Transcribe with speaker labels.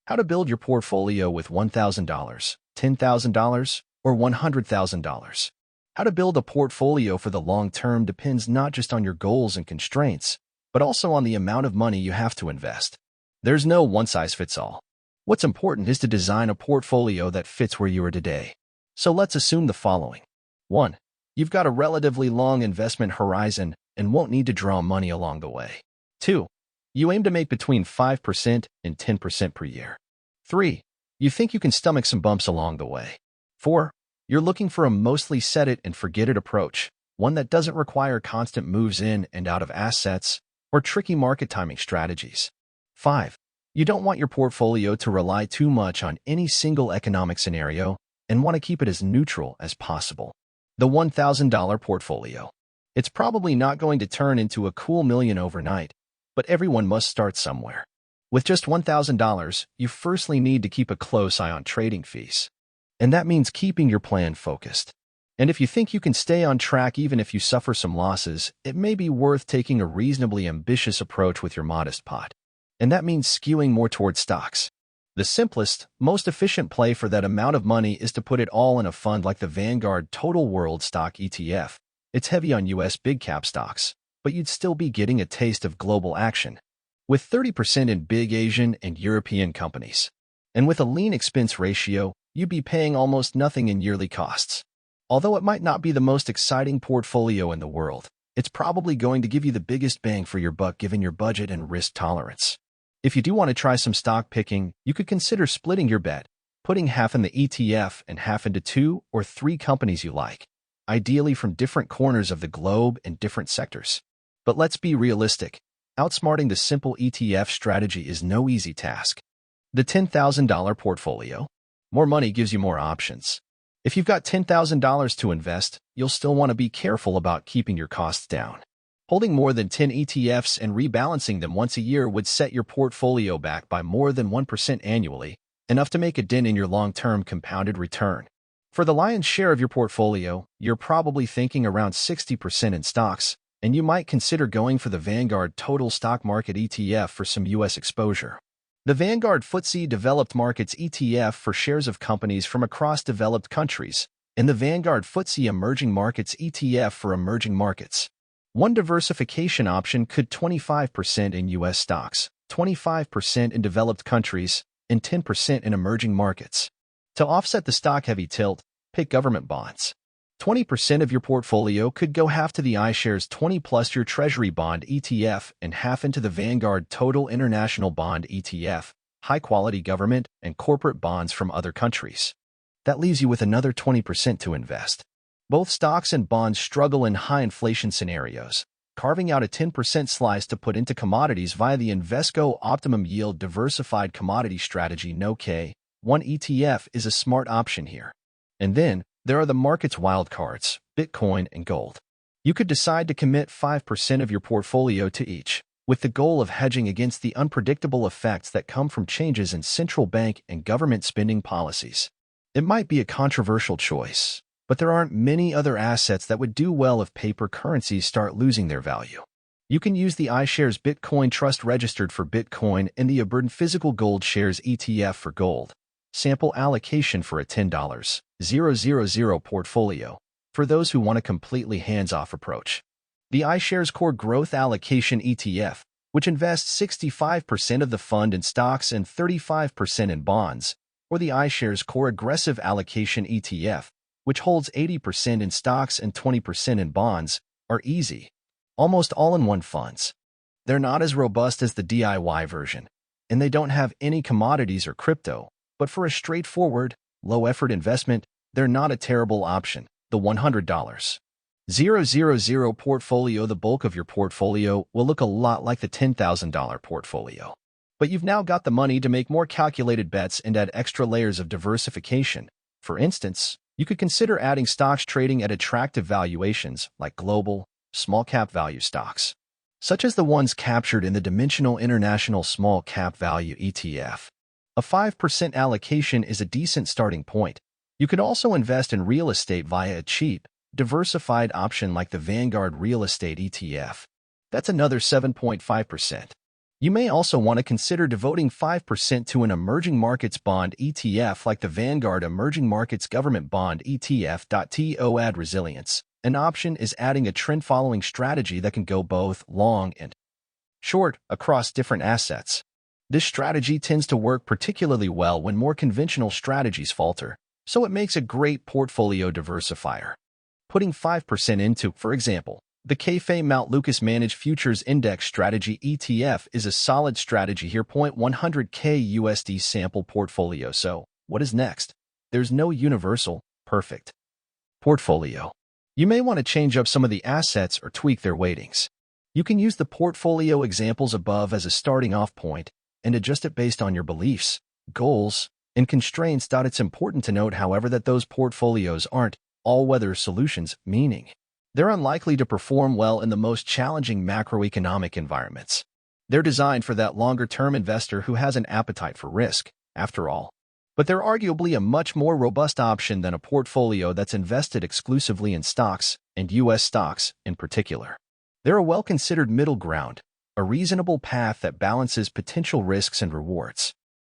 Speaker 1: How to build your portfolio with $1,000, $10,000, or $100,000. How to build a portfolio for the long term depends not just on your goals and constraints, but also on the amount of money you have to invest. There's no one-size-fits-all. What's important is to design a portfolio that fits where you are today. So let's assume the following. 1. You've got a relatively long investment horizon and won't need to draw money along the way. 2. You aim to make between 5% and 10% per year. 3. You think you can stomach some bumps along the way. 4. You're looking for a mostly set-it-and-forget-it approach, one that doesn't require constant moves in and out of assets or tricky market timing strategies. 5. You don't want your portfolio to rely too much on any single economic scenario and want to keep it as neutral as possible. The $1,000 portfolio. It's probably not going to turn into a cool million overnight, but everyone must start somewhere. With just $1,000, you firstly need to keep a close eye on trading fees. And that means keeping your plan focused. And if you think you can stay on track even if you suffer some losses, it may be worth taking a reasonably ambitious approach with your modest pot. And that means skewing more towards stocks. The simplest, most efficient play for that amount of money is to put it all in a fund like the Vanguard Total World Stock ETF. It's heavy on US big-cap stocks, but you'd still be getting a taste of global action, with 30% in big Asian and European companies. And with a lean expense ratio, you'd be paying almost nothing in yearly costs. Although it might not be the most exciting portfolio in the world, it's probably going to give you the biggest bang for your buck given your budget and risk tolerance. If you do want to try some stock picking, you could consider splitting your bet, putting half in the ETF and half into 2 or 3 companies you like, ideally from different corners of the globe and different sectors. But let's be realistic. Outsmarting the simple ETF strategy is no easy task. The $10,000 portfolio. More money gives you more options. If you've got $10,000 to invest, you'll still want to be careful about keeping your costs down. Holding more than 10 ETFs and rebalancing them once a year would set your portfolio back by more than 1% annually, enough to make a dent in your long-term compounded return. For the lion's share of your portfolio, you're probably thinking around 60% in stocks, and you might consider going for the Vanguard Total Stock Market ETF for some U.S. exposure. The Vanguard FTSE Developed Markets ETF for shares of companies from across developed countries, and the Vanguard FTSE Emerging Markets ETF for emerging markets. One diversification option could 25% in U.S. stocks, 25% in developed countries, and 10% in emerging markets. To offset the stock-heavy tilt, pick government bonds. 20% of your portfolio could go half to the iShares 20 plus your Treasury Bond ETF and half into the Vanguard Total International Bond ETF, high-quality government and corporate bonds from other countries. That leaves you with another 20% to invest. Both stocks and bonds struggle in high inflation scenarios. Carving out a 10% slice to put into commodities via the Invesco Optimum Yield Diversified Commodity Strategy No.K1 ETF is a smart option here. And then, there are the market's wildcards, Bitcoin and gold. You could decide to commit 5% of your portfolio to each, with the goal of hedging against the unpredictable effects that come from changes in central bank and government spending policies. It might be a controversial choice, but there aren't many other assets that would do well if paper currencies start losing their value. You can use the iShares Bitcoin Trust registered for Bitcoin and the Aberdeen Physical Gold Shares ETF for gold. Sample allocation for a $10,000 portfolio for those who want a completely hands-off approach. The iShares Core Growth Allocation ETF, which invests 65% of the fund in stocks and 35% in bonds, or the iShares Core Aggressive Allocation ETF, which holds 80% in stocks and 20% in bonds, are easy, almost all-in-one funds. They're not as robust as the DIY version, and they don't have any commodities or crypto, but for a straightforward, low-effort investment, they're not a terrible option. The $100,000 portfolio. The bulk of your portfolio will look a lot like the $10,000 portfolio. But you've now got the money to make more calculated bets and add extra layers of diversification. For instance, you could consider adding stocks trading at attractive valuations like global, small-cap value stocks, such as the ones captured in the Dimensional International Small Cap Value ETF. A 5% allocation is a decent starting point. You could also invest in real estate via a cheap, diversified option like the Vanguard Real Estate ETF. That's another 7.5%. You may also want to consider devoting 5% to an emerging markets bond ETF like the Vanguard Emerging Markets Government Bond ETF. To add resilience, an option is adding a trend-following strategy that can go both long and short across different assets. This strategy tends to work particularly well when more conventional strategies falter, so it makes a great portfolio diversifier. Putting 5% into, for example, the KFA Mount Lucas Managed Futures Index Strategy ETF is a solid strategy here. 100K USD sample portfolio. So, what is next? There's no universal, perfect portfolio. You may want to change up some of the assets or tweak their weightings. You can use the portfolio examples above as a starting off point and adjust it based on your beliefs, goals, and constraints. It's important to note, however, that those portfolios aren't all-weather solutions, meaning they're unlikely to perform well in the most challenging macroeconomic environments. They're designed for that longer-term investor who has an appetite for risk, after all. But they're arguably a much more robust option than a portfolio that's invested exclusively in stocks, and U.S. stocks in particular. They're a well-considered middle ground, a reasonable path that balances potential risks and rewards.